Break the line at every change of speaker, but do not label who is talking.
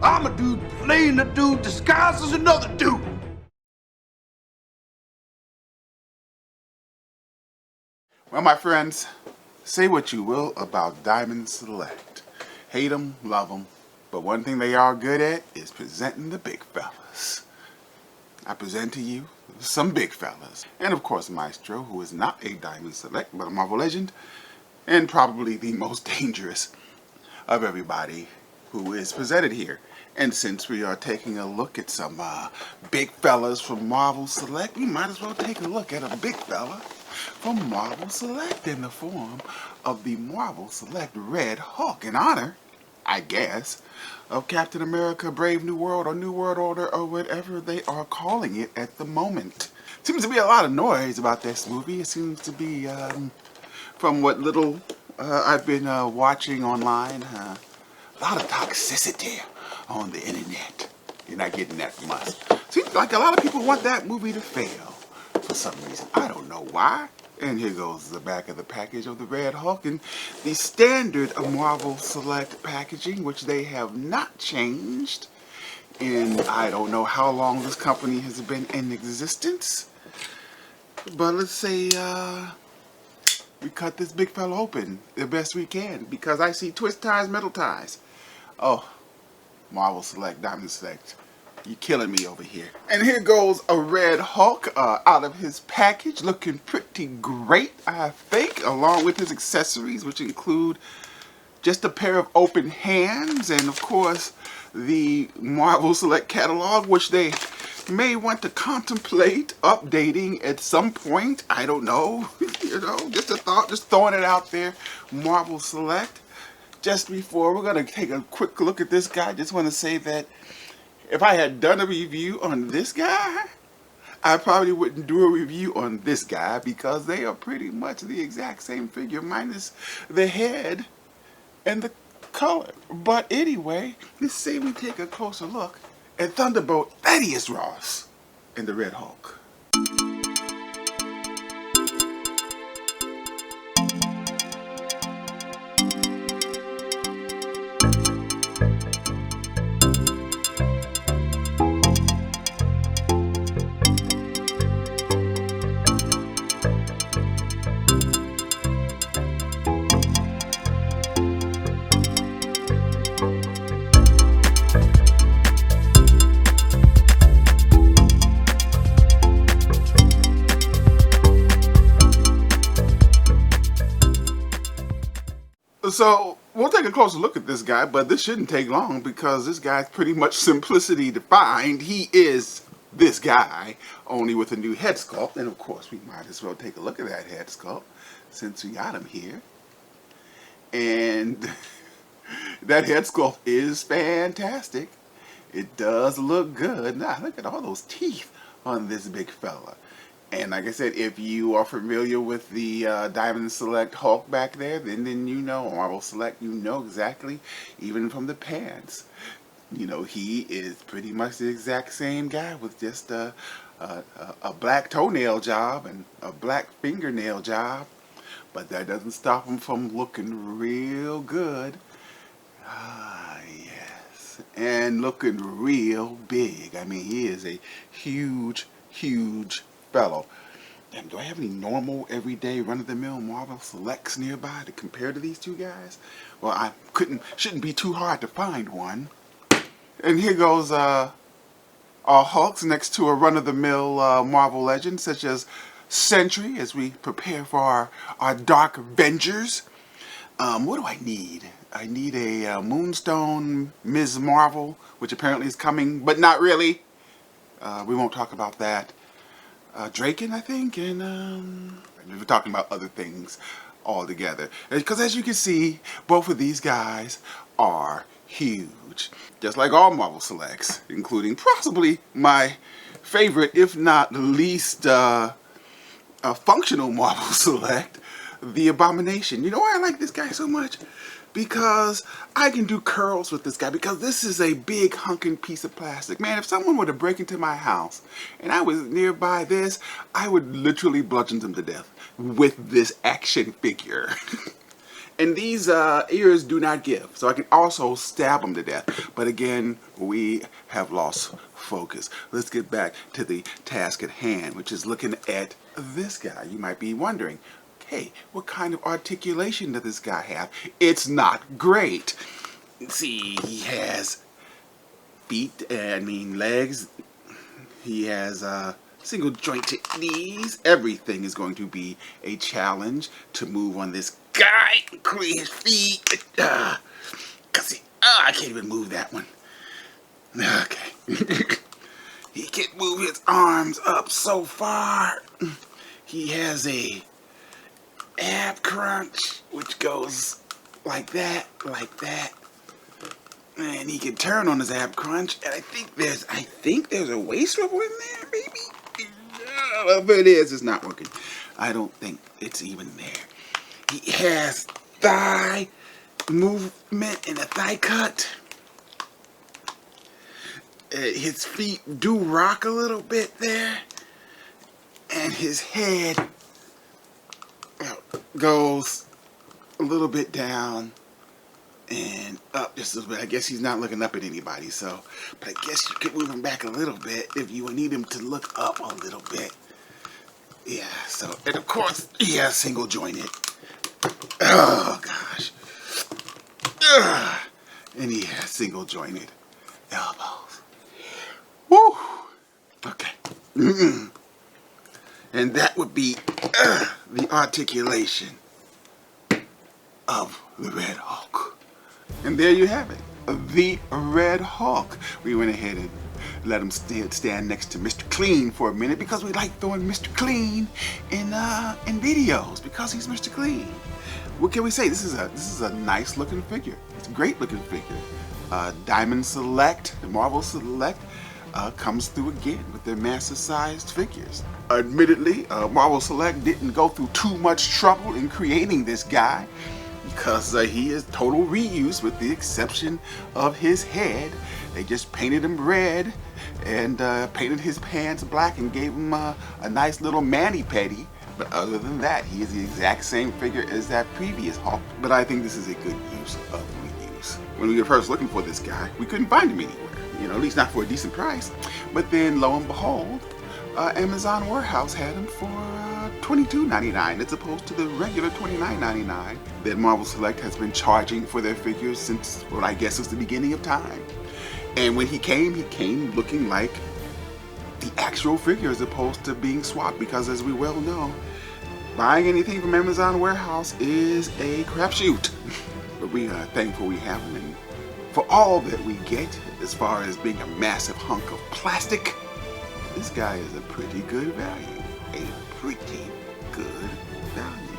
I'm a dude playing a dude disguised as another dude.
Well, my friends, say what you will about Diamond Select. Hate them, love them, but one thing they are good at is presenting the big fellas. I present to you some big fellas. And of course, Maestro, who is not a Diamond Select, but a Marvel legend, and probably the most dangerous of everybody who is presented here. And since we are taking a look at some big fellas from Marvel Select, we might as well take a look at a big fella from Marvel Select in the form of the Marvel Select Red Hulk, in honor, I guess, of Captain America Brave New World or New World Order or whatever they are calling it at the moment. Seems to be a lot of noise about this movie. It seems to be, from what little I've been watching online, a lot of toxicity on the internet. You're not getting that from us. Seems like a lot of people want that movie to fail for some reason. I don't know why. And here goes the back of the package of the Red Hulk and the standard of Marvel Select packaging, which they have not changed in I don't know how long this company has been in existence. But let's say we cut this big fella open the best we can, because I see twist ties, metal ties. Oh, Marvel Select, Diamond Select, you killing me over here. And here goes a Red Hulk out of his package, looking pretty great, I think, along with his accessories, which include just a pair of open hands, and of course the Marvel Select catalog, which they may want to contemplate updating at some point. I don't know. You know, just a thought, just throwing it out there. Marvel Select. Just before we're going to take a quick look at this guy, I just want to say that if I had done a review on this guy, I probably wouldn't do a review on this guy, because they are pretty much the exact same figure minus the head and the color. But anyway, let's say we take a closer look at Thunderbolt Thaddeus Ross and the Red Hulk. So we'll take a closer look at this guy, but this shouldn't take long, because this guy's pretty much simplicity defined. He is this guy, only with a new head sculpt. And of course, we might as well take a look at that head sculpt since we got him here. And that head sculpt is fantastic. It does look good. Now, look at all those teeth on this big fella. And like I said, if you are familiar with the Diamond Select Hulk back there, then you know, Marvel Select, you know exactly, even from the pants. You know, he is pretty much the exact same guy with just a black toenail job and a black fingernail job. But that doesn't stop him from looking real good. Ah, yes. And looking real big. I mean, he is a huge, huge fellow. Damn, do I have any normal, everyday, run-of-the-mill Marvel Selects nearby to compare to these two guys? Well, I shouldn't be too hard to find one. And here goes our Hulks next to a run-of-the-mill Marvel legend, such as Sentry, as we prepare for our Dark Avengers. What do I need? I need a Moonstone Ms. Marvel, which apparently is coming, but not really. We won't talk about that. Draken, I think, and we're talking about other things altogether. Because as you can see, both of these guys are huge. Just like all Marvel Selects, including possibly my favorite, if not the least functional Marvel Select, the Abomination. You know why I like this guy so much? Because I can do curls with this guy, because this is a big hunking piece of plastic. Man, if someone were to break into my house and I was nearby this, I would literally bludgeon them to death with this action figure. And these ears do not give, so I can also stab them to death. But again, we have lost focus. Let's get back to the task at hand, which is looking at this guy. You might be wondering, hey, what kind of articulation does this guy have? It's not great. See, he has legs. He has single jointed knees. Everything is going to be a challenge to move on this guy, including his feet. Cause I can't even move that one. Okay. He can't move his arms up so far. He has a ab crunch, which goes like that, and he can turn on his ab crunch. And I think there's a waist swivel in there, maybe. If it is, it's not working. I don't think it's even there. He has thigh movement and a thigh cut. His feet do rock a little bit there, and his head goes a little bit down and up just a little bit. I guess he's not looking up at anybody, but I guess you could move him back a little bit if you would need him to look up a little bit. Yeah, and of course, he has single jointed. Oh, gosh. And he has single jointed elbows. Woo! Okay. And that would be the articulation of the Red Hulk. And there you have it, the Red Hulk. We went ahead and let him stand next to Mr. Clean for a minute because we like throwing Mr. Clean in videos because he's Mr. Clean. What can we say? This is a nice looking figure. It's a great looking figure. Diamond Select, Marvel Select, comes through again with their massive sized figures. Admittedly, Marvel Select didn't go through too much trouble in creating this guy because he is total reuse with the exception of his head. They just painted him red and painted his pants black and gave him a nice little mani-pedi. But other than that, he is the exact same figure as that previous Hulk. But I think this is a good use of reuse. When we were first looking for this guy, we couldn't find him anywhere. At least not for a decent price. But then, lo and behold, Amazon Warehouse had him for $22.99 as opposed to the regular $29.99 that Marvel Select has been charging for their figures since, well, I guess it's the beginning of time. And when he came looking like the actual figure as opposed to being swapped, because as we well know, buying anything from Amazon Warehouse is a crapshoot. But we are thankful we have him, and for all that we get as far as being a massive hunk of plastic, this guy is a pretty good value. A pretty good value.